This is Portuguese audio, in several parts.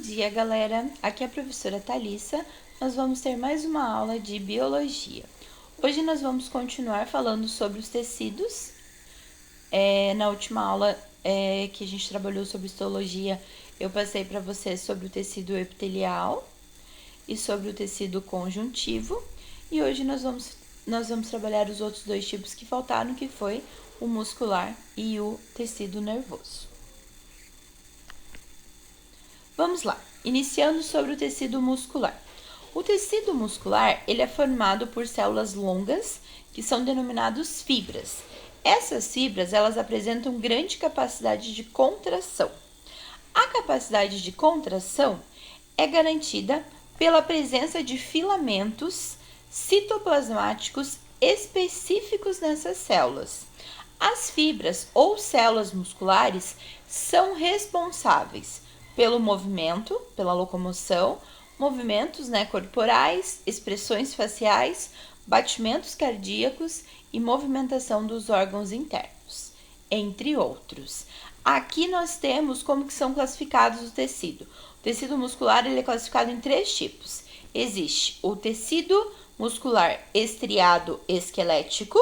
Bom dia, galera! Aqui é a professora Thalissa. Nós vamos ter mais uma aula de biologia. Hoje nós vamos continuar falando sobre os tecidos. Na última aula que a gente trabalhou sobre histologia, eu passei para vocês sobre o tecido epitelial e sobre o tecido conjuntivo. E hoje nós vamos trabalhar os outros dois tipos que faltaram, que foi o muscular e o tecido nervoso. Vamos lá, iniciando sobre o tecido muscular. O tecido muscular, ele é formado por células longas, que são denominadas fibras. Essas fibras, elas apresentam grande capacidade de contração. A capacidade de contração é garantida pela presença de filamentos citoplasmáticos específicos nessas células. As fibras ou células musculares são responsáveis pelo movimento, pela locomoção, movimentos corporais, expressões faciais, batimentos cardíacos e movimentação dos órgãos internos, entre outros. Aqui nós temos como que são classificados o tecido. O tecido muscular ele é classificado em 3 tipos. Existe o tecido muscular estriado esquelético,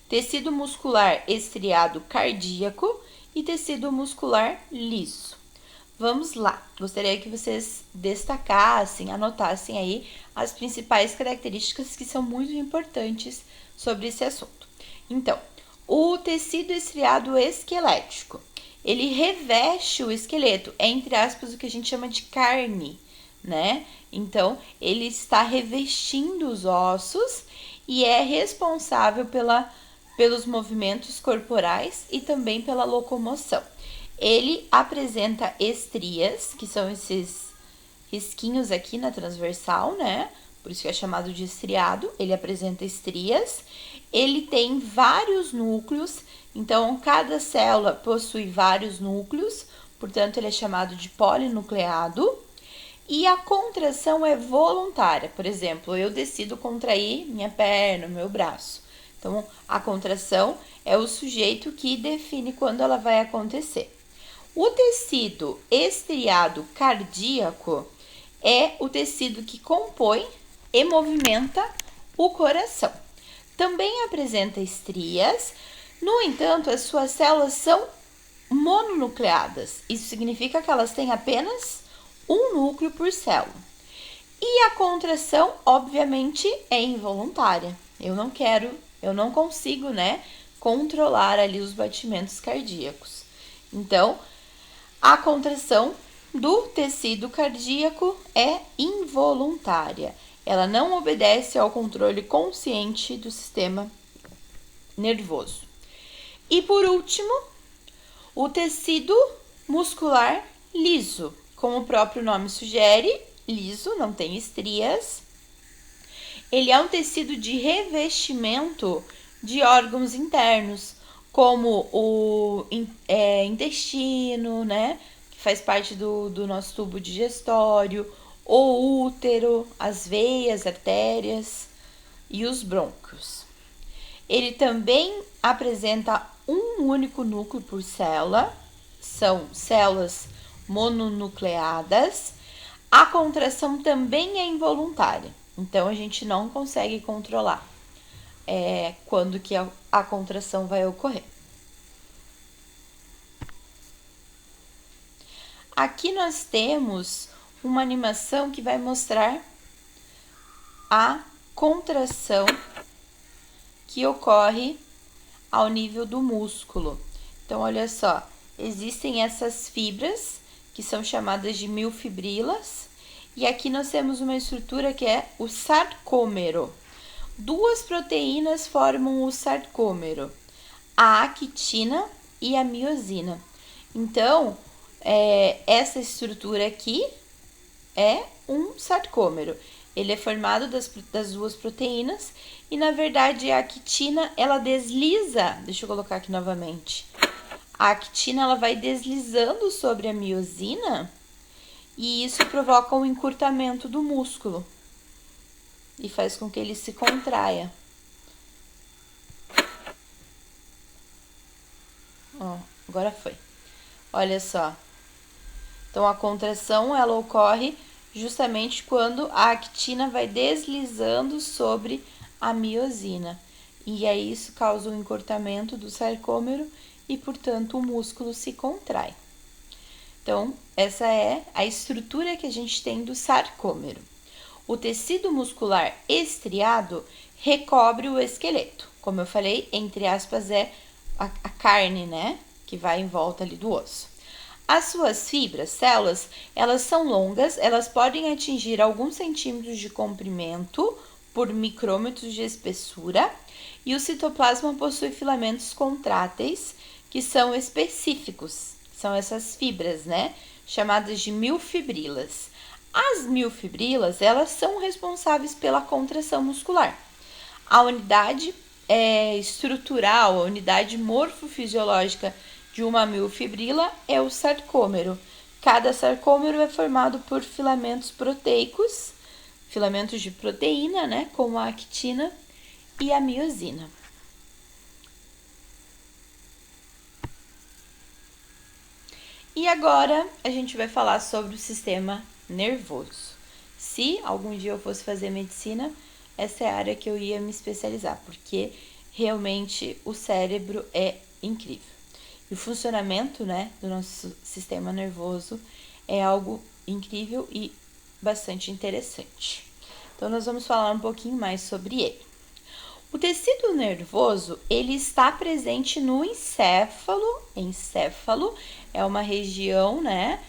tecido muscular estriado cardíaco e tecido muscular liso. Vamos lá, gostaria que vocês destacassem, anotassem aí as principais características que são muito importantes sobre esse assunto. Então, o tecido estriado esquelético, ele reveste o esqueleto, entre aspas, o que a gente chama de carne, né? Então, ele está revestindo os ossos e é responsável pelos movimentos corporais e também pela locomoção. Ele apresenta estrias, que são esses risquinhos aqui na transversal, né? Por isso que é chamado de estriado. Ele apresenta estrias. Ele tem vários núcleos, então cada célula possui vários núcleos, portanto ele é chamado de polinucleado. E a contração é voluntária. Por exemplo, eu decido contrair minha perna, meu braço. Então, a contração é o sujeito que define quando ela vai acontecer. O tecido estriado cardíaco é o tecido que compõe e movimenta o coração. Também apresenta estrias, no entanto, as suas células são mononucleadas. Isso significa que elas têm apenas um núcleo por célula. E a contração, obviamente, é involuntária. Eu não consigo, controlar ali os batimentos cardíacos. Então, a contração do tecido cardíaco é involuntária. Ela não obedece ao controle consciente do sistema nervoso. E por último, o tecido muscular liso. Como o próprio nome sugere, liso, não tem estrias. Ele é um tecido de revestimento de órgãos internos, como o intestino, que faz parte do nosso tubo digestório, o útero, as veias, artérias e os brônquios. Ele também apresenta um único núcleo por célula, são células mononucleadas. A contração também é involuntária, então a gente não consegue controlar quando que a contração vai ocorrer. Aqui nós temos uma animação que vai mostrar a contração que ocorre ao nível do músculo. Então, olha só, existem essas fibras que são chamadas de miofibrilas, e aqui nós temos uma estrutura que é o sarcômero. 2 proteínas formam o sarcômero, a actina e a miosina. Então, essa estrutura aqui é um sarcômero. Ele é formado das 2 proteínas e, na verdade, a actina, ela desliza. Deixa eu colocar aqui novamente. A actina, ela vai deslizando sobre a miosina e isso provoca um encurtamento do músculo e faz com que ele se contraia. Ó, agora foi. Olha só. Então, a contração ela ocorre justamente quando a actina vai deslizando sobre a miosina. E aí isso causa um encurtamento do sarcômero e, portanto, o músculo se contrai. Então, essa é a estrutura que a gente tem do sarcômero. O tecido muscular estriado recobre o esqueleto. Como eu falei, entre aspas, é a carne, né? Que vai em volta ali do osso. As suas fibras, células, elas são longas, elas podem atingir alguns centímetros de comprimento por micrômetros de espessura, e o citoplasma possui filamentos contráteis que são específicos, são essas fibras, né, chamadas de miofibrilas. As miofibrilas, elas são responsáveis pela contração muscular. A unidade estrutural, a unidade morfofisiológica de uma miofibrila é o sarcômero. Cada sarcômero é formado por filamentos proteicos, filamentos de proteína, né, como a actina e a miosina. E agora a gente vai falar sobre o sistema nervoso. Se algum dia eu fosse fazer medicina, essa é a área que eu ia me especializar, porque realmente o cérebro é incrível. E o funcionamento, né, do nosso sistema nervoso é algo incrível e bastante interessante. Então, nós vamos falar um pouquinho mais sobre ele. O tecido nervoso, ele está presente no encéfalo. Encéfalo é uma região, né,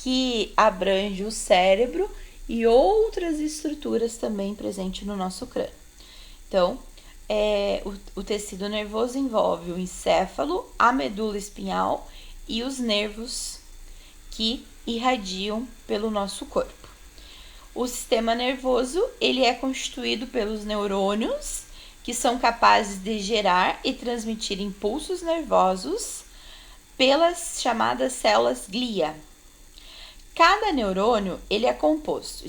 que abrange o cérebro e outras estruturas também presentes no nosso crânio. Então, o tecido nervoso envolve o encéfalo, a medula espinhal e os nervos que irradiam pelo nosso corpo. O sistema nervoso, ele é constituído pelos neurônios, que são capazes de gerar e transmitir impulsos nervosos pelas chamadas células glia. Cada neurônio, ele é composto,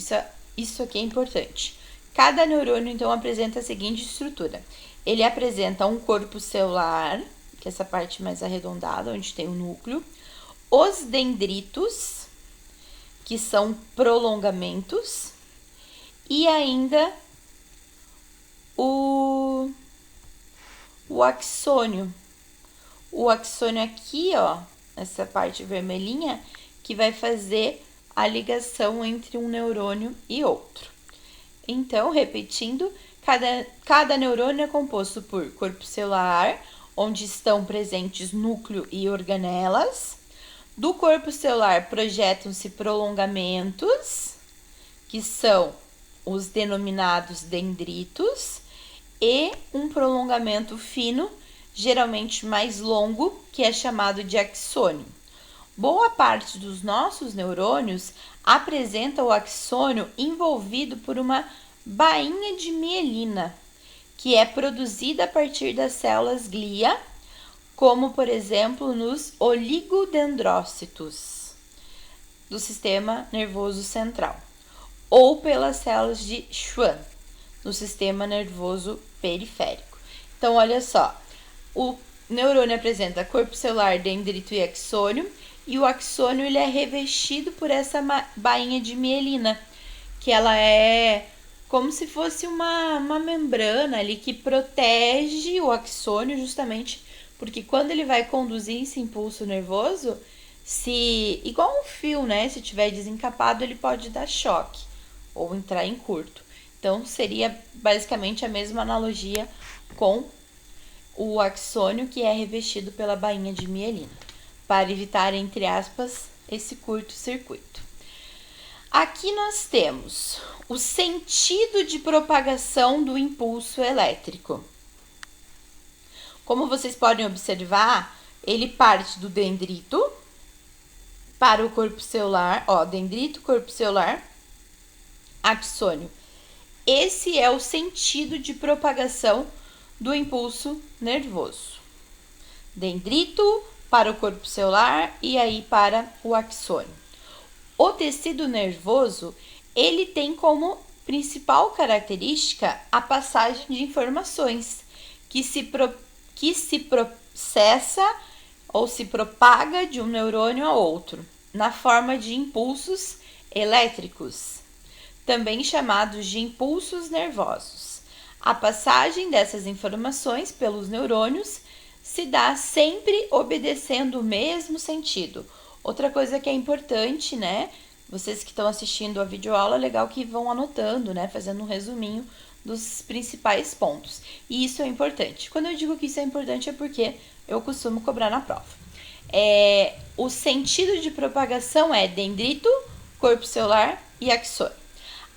isso aqui é importante. Cada neurônio, então, apresenta a seguinte estrutura. Ele apresenta um corpo celular, que é essa parte mais arredondada, onde tem o núcleo, os dendritos, que são prolongamentos, e ainda o axônio. O axônio aqui, ó, essa parte vermelhinha, que vai fazer a ligação entre um neurônio e outro. Então, repetindo, cada neurônio é composto por corpo celular, onde estão presentes núcleo e organelas. Do corpo celular projetam-se prolongamentos, que são os denominados dendritos, e um prolongamento fino, geralmente mais longo, que é chamado de axônio. Boa parte dos nossos neurônios apresenta o axônio envolvido por uma bainha de mielina, que é produzida a partir das células glia, como, por exemplo, nos oligodendrócitos do sistema nervoso central, ou pelas células de Schwann, no sistema nervoso periférico. Então, olha só, o neurônio apresenta corpo celular, dendrito e axônio, e o axônio ele é revestido por essa bainha de mielina, que ela é como se fosse uma membrana ali que protege o axônio, justamente porque quando ele vai conduzir esse impulso nervoso, igual um fio, né? Se tiver desencapado, ele pode dar choque ou entrar em curto. Então, seria basicamente a mesma analogia com o axônio, que é revestido pela bainha de mielina, para evitar, entre aspas, esse curto-circuito. Aqui nós temos o sentido de propagação do impulso elétrico. Como vocês podem observar, ele parte do dendrito para o corpo celular, ó, dendrito, corpo celular, axônio. Esse é o sentido de propagação do impulso nervoso. Dendrito para o corpo celular e aí para o axônio. O tecido nervoso, ele tem como principal característica a passagem de informações que se processa ou se propaga de um neurônio a outro. na forma de impulsos elétricos, também chamados de impulsos nervosos. A passagem dessas informações pelos neurônios se dá sempre obedecendo o mesmo sentido. Outra coisa que é importante, né? Vocês que estão assistindo a videoaula, é legal que vão anotando, né? Fazendo um resuminho dos principais pontos. E isso é importante. Quando eu digo que isso é importante é porque eu costumo cobrar na prova. O sentido de propagação é dendrito, corpo celular e axônio.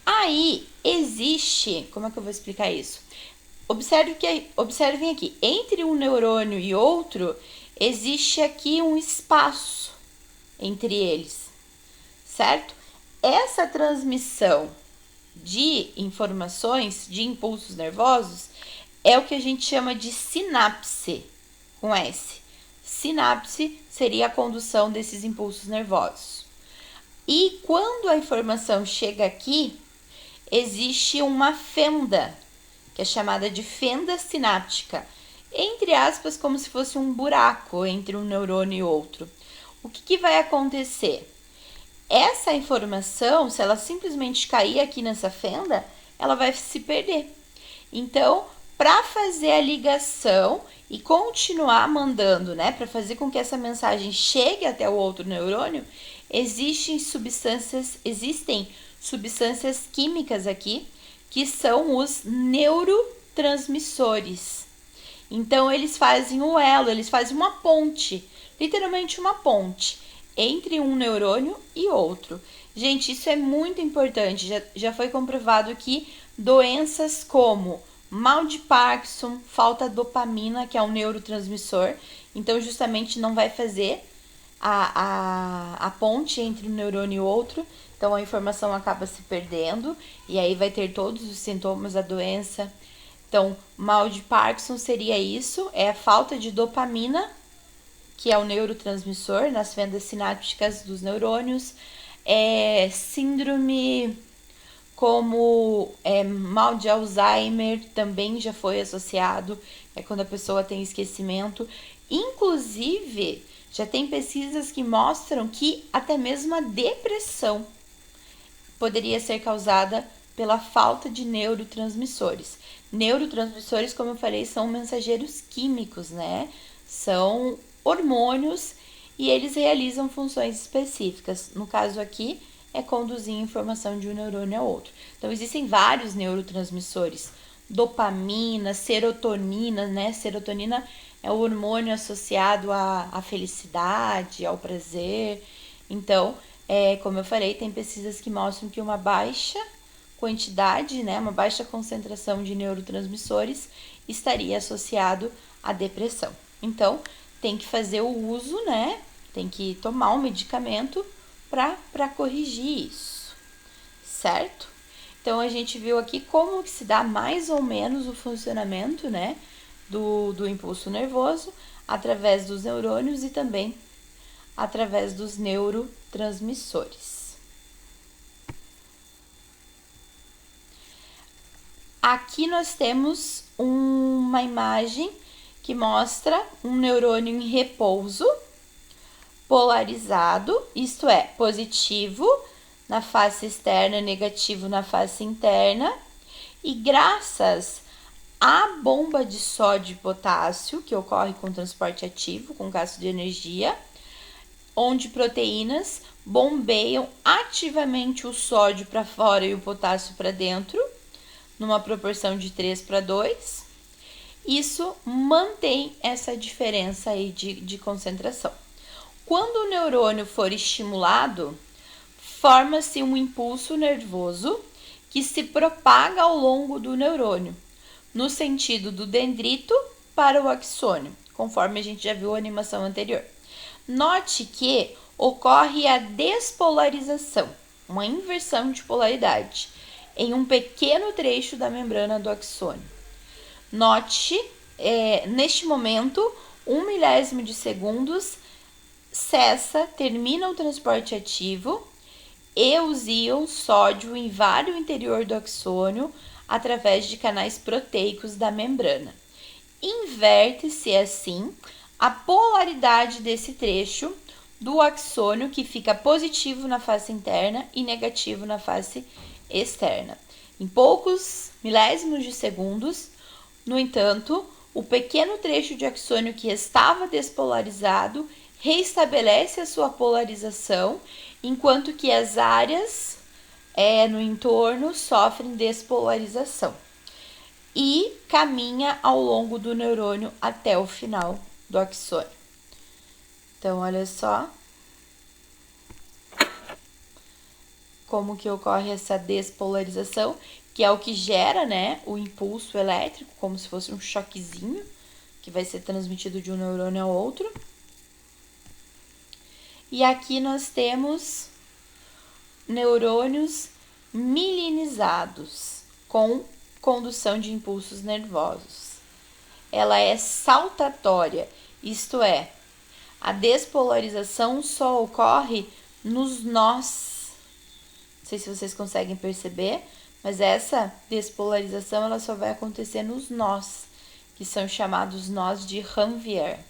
Aí existe, como é que eu vou explicar isso? Observem aqui, entre um neurônio e outro, existe aqui um espaço entre eles, certo? Essa transmissão de informações, de impulsos nervosos, é o que a gente chama de sinapse, com S. Sinapse seria a condução desses impulsos nervosos. E quando a informação chega aqui, existe uma fenda, que é chamada de fenda sináptica, entre aspas, como se fosse um buraco entre um neurônio e outro. O que vai acontecer? Essa informação, se ela simplesmente cair aqui nessa fenda, ela vai se perder. Então, para fazer a ligação e continuar mandando, né, para fazer com que essa mensagem chegue até o outro neurônio, existem substâncias químicas aqui, que são os neurotransmissores. Então, eles fazem o elo, eles fazem uma ponte, literalmente uma ponte, entre um neurônio e outro. Gente, isso é muito importante. Já foi comprovado que doenças como mal de Parkinson, falta de dopamina, que é um neurotransmissor, então justamente não vai fazer a ponte entre um neurônio e outro, então a informação acaba se perdendo e aí vai ter todos os sintomas da doença. Então, mal de Parkinson seria isso, é a falta de dopamina, que é o neurotransmissor nas fendas sinápticas dos neurônios. Síndrome como mal de Alzheimer também já foi associado, é quando a pessoa tem esquecimento. Inclusive, já tem pesquisas que mostram que até mesmo a depressão poderia ser causada pela falta de neurotransmissores. Neurotransmissores, como eu falei, são mensageiros químicos, né? São hormônios e eles realizam funções específicas. No caso aqui, é conduzir informação de um neurônio a outro. Então, existem vários neurotransmissores. Dopamina, serotonina, né? Serotonina é o hormônio associado à felicidade, ao prazer. Então, como eu falei, tem pesquisas que mostram que uma baixa quantidade, né, uma baixa concentração de neurotransmissores estaria associado à depressão. Então, tem que fazer o uso, né, tem que tomar um medicamento para corrigir isso, certo? Então, a gente viu aqui como que se dá mais ou menos o funcionamento, né, do impulso nervoso através dos neurônios e também através dos neurotransmissores. Aqui nós temos uma imagem que mostra um neurônio em repouso, polarizado, isto é, positivo na face externa, negativo na face interna, e graças à bomba de sódio e potássio, que ocorre com transporte ativo, com gasto de energia, onde proteínas bombeiam ativamente o sódio para fora e o potássio para dentro, numa proporção de 3:2, isso mantém essa diferença aí de concentração. Quando o neurônio for estimulado, forma-se um impulso nervoso que se propaga ao longo do neurônio, no sentido do dendrito para o axônio, conforme a gente já viu a animação anterior. Note que ocorre a despolarização, uma inversão de polaridade, em um pequeno trecho da membrana do axônio. Note, neste momento, 1 milésimo de segundos termina o transporte ativo e os íons sódio invadem o interior do axônio através de canais proteicos da membrana. Inverte-se, assim, a polaridade desse trecho do axônio que fica positivo na face interna e negativo na face externa. Em poucos milésimos de segundos, no entanto, o pequeno trecho de axônio que estava despolarizado reestabelece a sua polarização, enquanto que as áreas no entorno sofrem despolarização e caminha ao longo do neurônio até o final do axônio. Então, olha só como que ocorre essa despolarização, que é o que gera, né, o impulso elétrico, como se fosse um choquezinho, que vai ser transmitido de um neurônio ao outro. E aqui nós temos neurônios mielinizados, com condução de impulsos nervosos. Ela é saltatória, isto é, a despolarização só ocorre nos nós. Não sei se vocês conseguem perceber, mas essa despolarização ela só vai acontecer nos nós, que são chamados nós de Ranvier.